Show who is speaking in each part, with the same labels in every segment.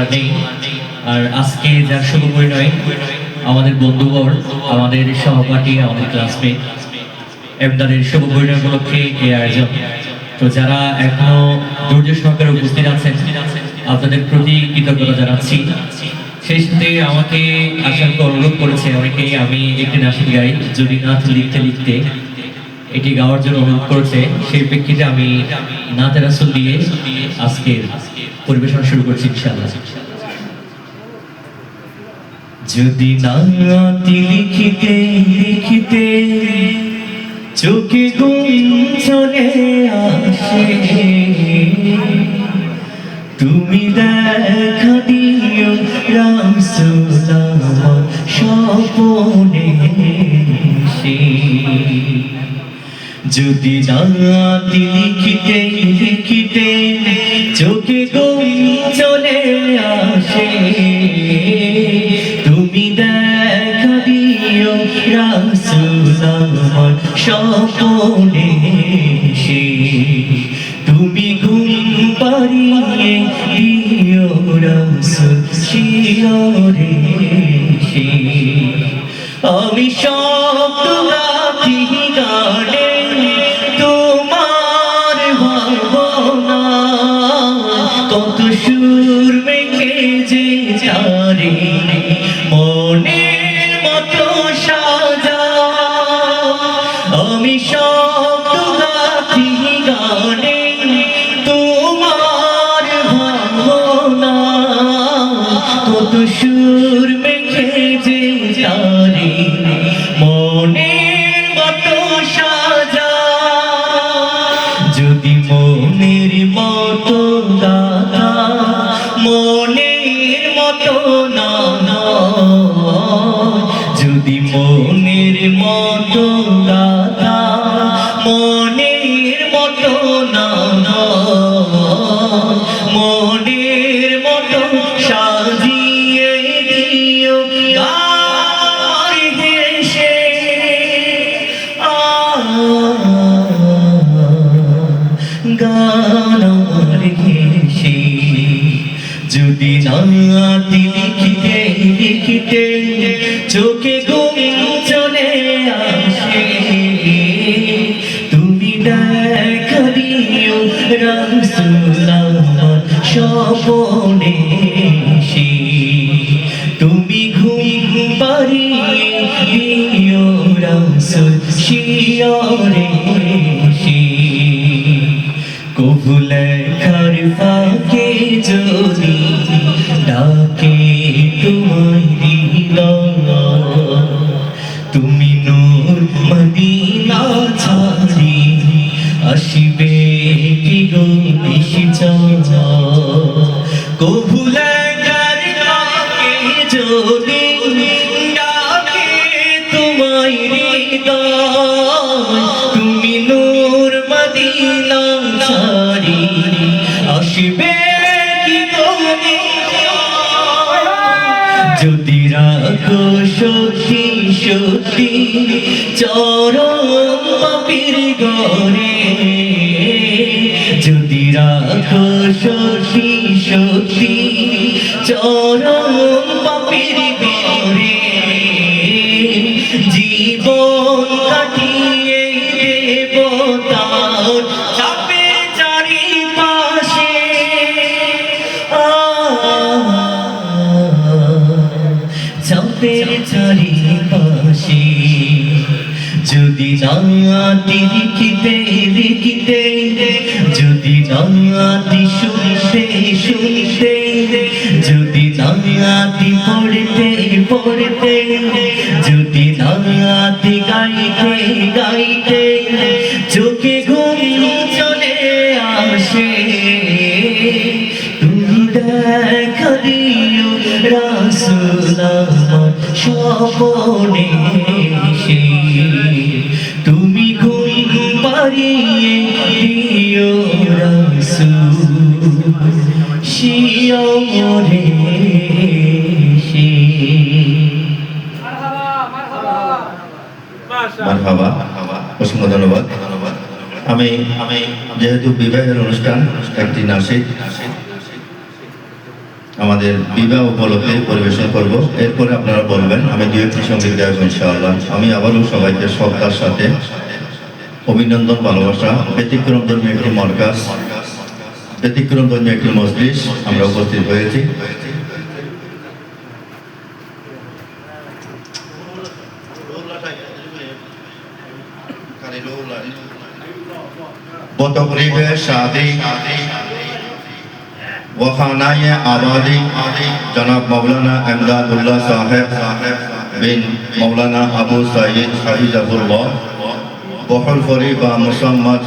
Speaker 1: বলার নেই। আর আজকে যার শুভ পরিণয় আমাদের বন্ধুবর, আমাদের সহপাঠী, আমাদের ক্লাসমেট এমদাদের শুভ পরিণয় উপলক্ষে এই আয়োজন। তো যারা এখনো ধৈর্য সহকারে উপস্থিত আছেন আপনাদের প্রতি কৃতজ্ঞতা জানাচ্ছি। সেই সাথে আমাকে আসার অনুরোধ করেছে অনেকেই আমি একটি নাসিক গাই, যদি নাচ লিখতে লিখতে এটি গাওয়ার জন্য অনুরোধ করেছে। সেই প্রেক্ষিতে আমি নাতে রাসূল দিয়ে আজকের পরিবেশন শুরু করছি ইনশাআল্লাহ। যদি নাতি লিখিতে লিখিতে চোখে ঘুম চলে আসে, তুমি দেখা দিও রাসূল আমার স্বপনে এসে। যদি নাতি লিখিতে লিখিতে চোখে ঘুম চলে আসে, তুমি দেখা দিও রাসূল আমার স্বপনে এসে। তুমি ঘুম পাড়িয়ে দিও রাসূল শিয়রে এসে। আমি শব্দ গাথি গানে তোমার ভাবনা, কত সুর মেখে যে তারে মনের মতো সাজা। আমি শব্দ গাথি গানে তোমার ভাবনা, কত সুর মেখে যে তারে মনের মতো সাজা। যদি মনের মতো গাথা মনের মতো না, যদি মনের মতো গাথা মনের মতো না, মনের মতো সাজিয়ে দিও গান হেসে। গান হেসে। যদি নাতি লিখিতে লিখিতে চোখে ঘুম চলে আসে, তুমি দেখা দিও রাসূল আমার স্বপনে এসে। তুমি ঘুম পাড়িয়ে দিও রাসূল শিয়রে এসে। কবু লেখার ফাঁকে যদি ডাকে তোমায় হৃদয়, তুমি নূর মদিনা ছাড়ি আসিবে কি গো নিশ্চয়। কবু লেখার ফাঁকে যদি ডাকে তোমায় হৃদয়, তুমি নূর মদিনা ছাড়ি আসিবে কি গো নিশ্চয়। যদি রাখো সত্যি সত্যি চরণ পাপীর ঘরে, যদি রাখো সত্যি সত্যি চরণ পাপীর ঘরে, জীবন কাটিয়ে দেব তার চাপের চারিপাশে। চাপের চারিপাশে। যদি নাতি লিখিতে লিখিতে যদি নাতি শুনতে শুনতে যদি নাতি পড়তে পড়তে যদি নাতি গাইতে গাইতে চোখে ঘুম চলে আসে, তুমি দেখা দিও রাসূল আমার স্বপনে এসে। তুমি ঘুম পাড়িয়ে দিও রাসূল শিয়রে এসে।
Speaker 2: মারহাবা, অসংখ্য ধন্যবাদ। আমি যেহেতু বিবাহের অনুষ্ঠান একটি নাসিক, আমাদের বিবাহ উপলক্ষে পরিবেশন করব। এরপরে আপনারা বলবেন, আমি দু একটি সঙ্গীত গাইব ইনশাআল্লাহ। আমি আবারও সবাইকে শ্রদ্ধার সাথে অভিনন্দন, ভালোবাসা। ব্যতিক্রম ধর্মী একটি মরকাজ, ব্যতিক্রম ধর্মী একটি মজলিস আমরা উপস্থিত হয়েছি। बतकरीब शादी व खानाए आबादी जनाब मौलाना इमदादुल्लाह साहेब बिन मौलाना अबू सईद हफिज़हुल्लाह बहुल फरीबा मुसम्मद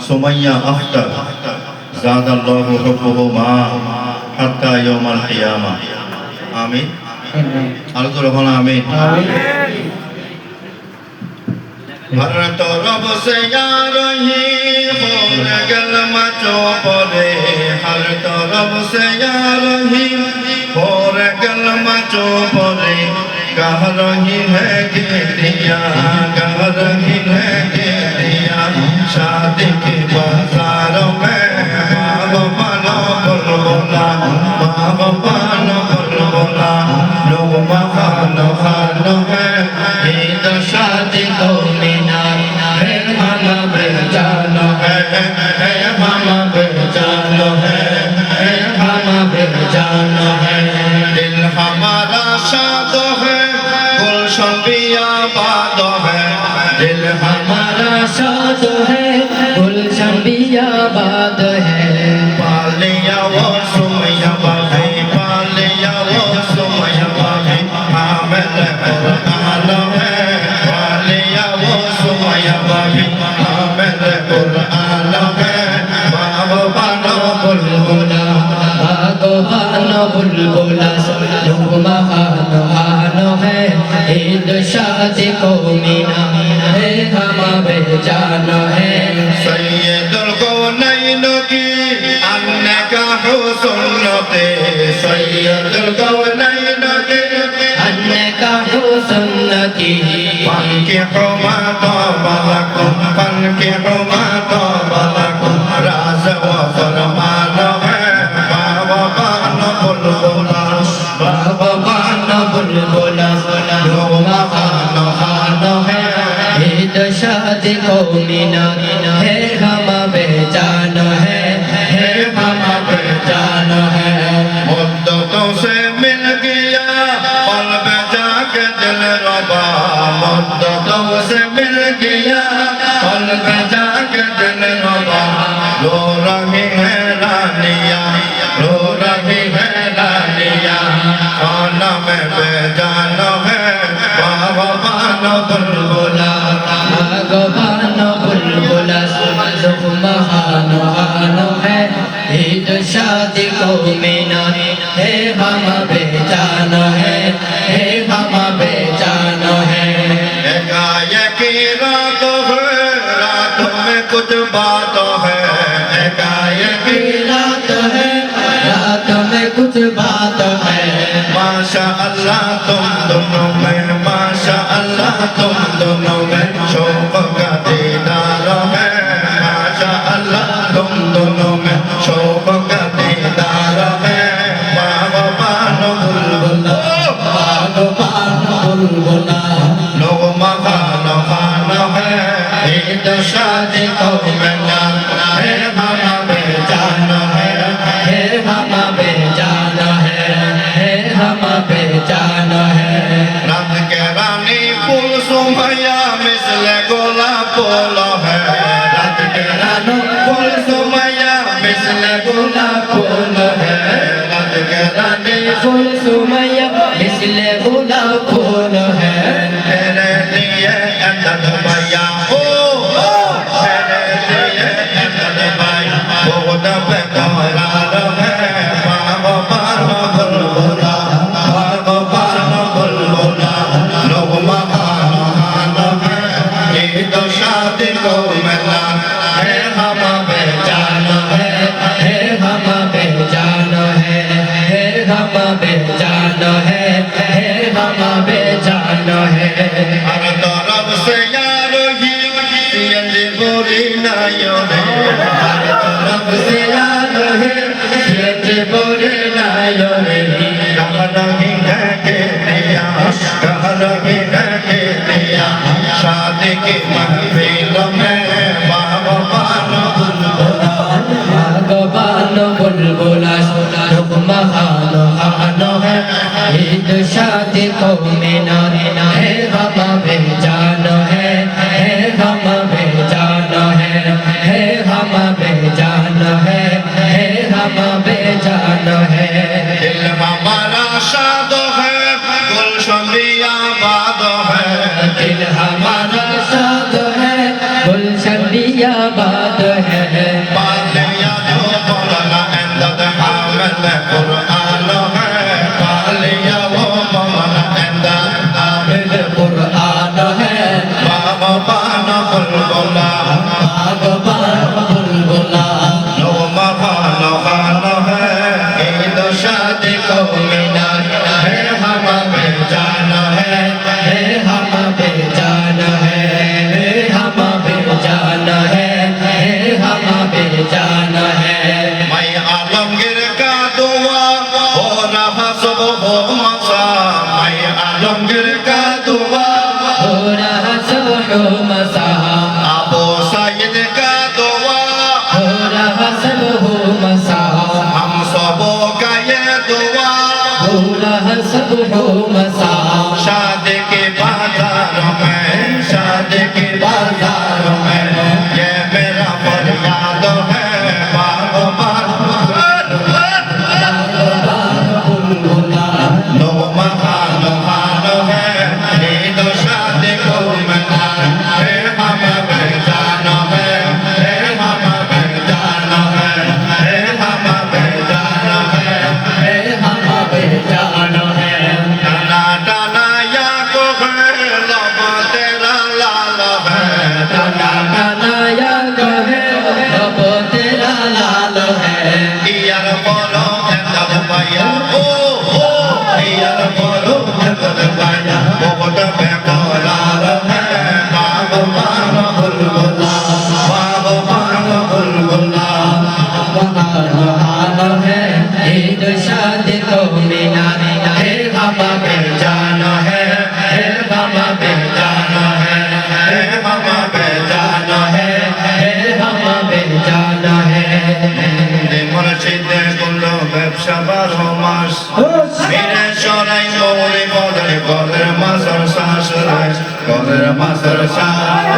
Speaker 2: सुमैया अख्तर ज़ादल्लाहु हुब्बुहुमा हत्ता यौमल क़ियामा। आमीन। अर्ज़ रखना आमीन। हर तरफ से या रही हो गल मचो परे, हर तरफ से या रही हो गल मचो परे, कह रही है गिरिया, कह रही है गिरिया, शादी के बाजार में बाबा बानो बुलबुला, बाबा बानो बुलबुला, लोग महानो खानो है ईद शादी को दिल हमारा शाद है, गुलशन भी आबाद है, दिल
Speaker 3: हमारा शाद है, गुलशन भी आबाद है।
Speaker 2: पालिया वो सुमैया बाबी, पालिया वो सुमैया बाबी, हामिल कुरान है, पालिया वो सुमैया बाबी, हामिल कुरान है, बाबा बानो बुलबुला,
Speaker 3: बानो बुलबुला, लोग महानो हानो है, ईद शादी को मीना है, हमारे जानो है।
Speaker 2: सैयदुल कौनैन की अन्नकाह सुन्नते, सैयदुल कौनैन की
Speaker 3: अन्नकाह सुन्नती,
Speaker 2: फन्किहु मा ताबा लकुम, फन्किहु मा ताबा लकुम, राज़ व फरमान है बाबा बानो बुलबुला,
Speaker 3: बाबा बानो बुलबुला, लोग महानो हानो है, ईद शादी को मीना है, हमारे जानो है, हमारे जानो है।
Speaker 2: मुद्दतों से मिल गया क़ल्ब जाके दिल रबा, मुद्दतों से मिल गया क़ल्ब जाके दिल रबा, रो रही है रानियाँ, रो रही है रानियाँ, खाना में बेजान है बाबा बानो बुलबुला,
Speaker 3: बानो बुलबुला, लोग महानो हानो है, ईद शादी को मीना है, हमारे जानो है, हमारे जानो है।
Speaker 2: एकाएकी रात है, रातों में कुछ बात है, एकाएकी
Speaker 3: रात है, रात में कुछ बात है,
Speaker 2: माशा अल्लाह तुम दोनों में, माशा अल्लाह तुम दोनों में शौक का दीदार है, माशा अल्लाह तुम दोनों में शौक का दीदार है, बाबा बानो बुलबुला,
Speaker 3: बाबा बानो बुलबुला,
Speaker 2: लोग महानो खानो है, ईद शादी को मना है, हमारे जानो है,
Speaker 3: हमारे जानो है, हमारे जानो है।
Speaker 2: रात के रानी फूल सुमैया मिसले गोलाप फूल है, रात के रानी फूल सुमैया मिसले गोलाप फूल है, रात के रानी
Speaker 3: फूल सुमैया इसलिए गुलाब फूल है,
Speaker 2: तेरे लिए अदद मैया ओ तेरे लिए अदद मैया बहुत बेकरार है, बाबा बानो बुलबुला, बाबा बानो बुलबुला, लोग महानो हानो है, ईद शादी को मना है, हमारे
Speaker 3: जानो है, हमारे जानो है, हमारे जानो है, हमारे जानो है।
Speaker 2: हर तरफ से यार ही सीएनजी बोरी नायो है,
Speaker 3: हर तरफ से याद है, ये बोरे नायो
Speaker 2: कह रही है के दिया, कह रही है के दिया, शादी की महफिल में बागबान बुलबुला,
Speaker 3: बागबान बुलबुला महानो हानो है ईद शादी को मीना है हम बेजान है हम बेजान है हम बेजान है हम बेजान है
Speaker 2: दिल हमारा शाद है, गुलशन भी आबाद है,
Speaker 3: दिल हमारा शाद है गुलशन भी आबाद है
Speaker 2: पालिया जो मौलाना एंदद हामिल कुरान है, पालिया वो मौलाना एंदद हामिल
Speaker 3: कुरान है
Speaker 2: बागबान बुलबुला,
Speaker 3: बागबान बुलबुला
Speaker 2: लो महान खान है, ईद शादी को मीना है, हम बेजान है,
Speaker 3: हम बेजान है हम बेजान है हम बेजान है
Speaker 2: मैं आलमगीर का दुआ हो रहा सब हो मसा, मैं आलमगीर का दुआ
Speaker 3: हो रहा सब हो मसा
Speaker 2: अबू सईद का दुआ
Speaker 3: हो रहा सब हो मसा
Speaker 2: हम सबों का ये दुआ
Speaker 3: हो रहा सब हो मसा
Speaker 2: शादी के बाजार में, शादी के बाजार में ये मेरा फरियाद है बागबान
Speaker 3: बुलबुला
Speaker 2: लो महान खान है, ईद शादी को मना है, हम बेजान है, हम बेजान है, हम बेजान है,
Speaker 3: हम बेजान है
Speaker 2: टाना टाना या को है लब तेरा लाल है,
Speaker 3: काना काना या कहे अब तेरा लाल है
Speaker 2: यार बोलो एंदद भैया ओ यार बोलो एंदद भैया बहुत बेकरार है बागबान बुलबुला, बागबान बुलबुला,
Speaker 3: महान है ईद शादी को मीना है हम बेजान है हम बेजान है
Speaker 2: हम बेजान
Speaker 3: हम बेजान है
Speaker 2: মসজিদে করলো ব্যবসা 12 মাস, ফিরে সরাই মৌরি বদলে কদের মাসর শাস, কদের মাসর শাস